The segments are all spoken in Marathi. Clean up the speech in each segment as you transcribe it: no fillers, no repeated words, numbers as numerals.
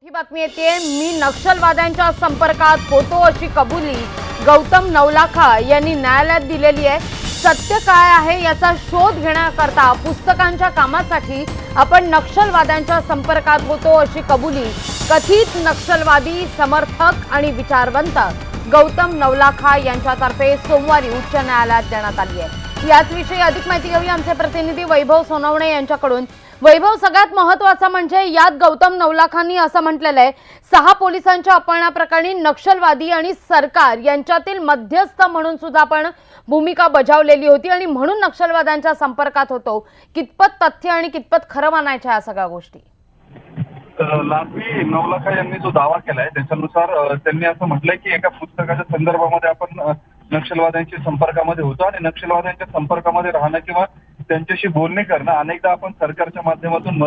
ही बातमी येते, मी नक्षलवाद्यांच्या संपर्कात होतो अशी कबुली गौतम नवलाखा यांनी न्यायालयात दिलेली आहे। सत्य काय आहे याचा शोध घेण्याकरता पुस्तकांच्या कामासाठी आपण नक्षलवाद्यांच्या संपर्कात होतो अशी कबुली कथित नक्षलवादी समर्थक आणि विचारवंत गौतम नवलाखा यांच्यातर्फे सोमवारी उच्च न्यायालयात देण्यात आली आहे। याच विषयी अधिक माहिती घेऊया आमचे प्रतिनिधी वैभव सोनवणे यांच्याकडून। वैभव, सगळ्यात महत्त्वाचं म्हणजे यात गौतम नवलाखांनी असं म्हटलेलं आहे, 6 पोलिसांच्या अपहरणाप्रकरणी नक्षलवादी आणि सरकार यांच्यातील मध्यस्थ म्हणून सुद्धा आपण भूमिका बजावलेली होती आणि म्हणून नक्षलवाद्यांच्या संपर्कात होतो। कितपत तथ्य आणि कितपत खरं मानायच्या या सगळ्या गोष्टी? लालवी नवलाखा यांनी जो दावा केलाय त्याच्यानुसार त्यांनी असं म्हटलंय की एका पुस्तकाच्या संदर्भामध्ये आपण नक्षलवाद्यांच्या संपर्कामध्ये होतो आणि नक्षलवाद्यांच्या संपर्कामध्ये राहणं किंवा त्यांच्याशी बोलणे करणं अनेकदा आपण सरकारच्या माध्यमातून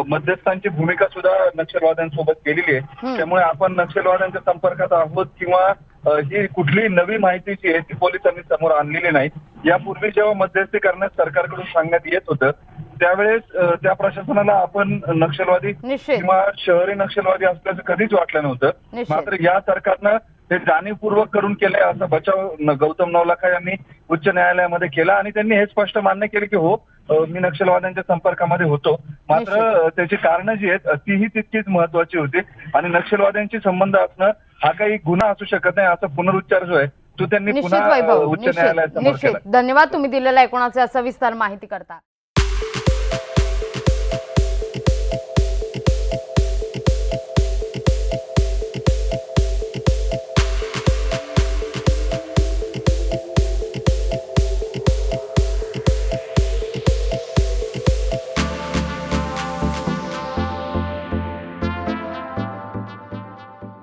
मध्यस्थांची भूमिका सुद्धा नक्षलवाद्यांसोबत केलेली आहे। त्यामुळे आपण नक्षलवाद्यांच्या संपर्कात आहोत किंवा ही कुठली नवी माहिती जी आहे ती पोलिसांनी समोर आणलेली नाही। यापूर्वी जेव्हा मध्यस्थी करण्यास सरकारकडून सांगण्यात येत होतं त्यावेळेस त्या प्रशासनाला आपण नक्षलवादी किंवा शहरी नक्षलवादी असल्याचं कधीच वाटलं नव्हतं। मात्र या सरकारनं हे जाणीवपूर्वक करून केलंय असा बचाव गौतम नवलाखा यांनी उच्च न्यायालयामध्ये केला आणि त्यांनी हे स्पष्ट मान्य केले की हो, मी नक्षलवाद्यांच्या संपर्कामध्ये होतो। मात्र त्याची कारणं जी आहेत तीही तितकीच महत्वाची होती आणि नक्षलवाद्यांशी संबंध असणं हा काही गुन्हा असू शकत नाही असा पुनरुच्चार जो आहे तो त्यांनी पुन्हा उच्च न्यायालयात समोर केला। धन्यवाद तुम्ही दिलेल्या एकूणाचे सविस्तर माहिती करता।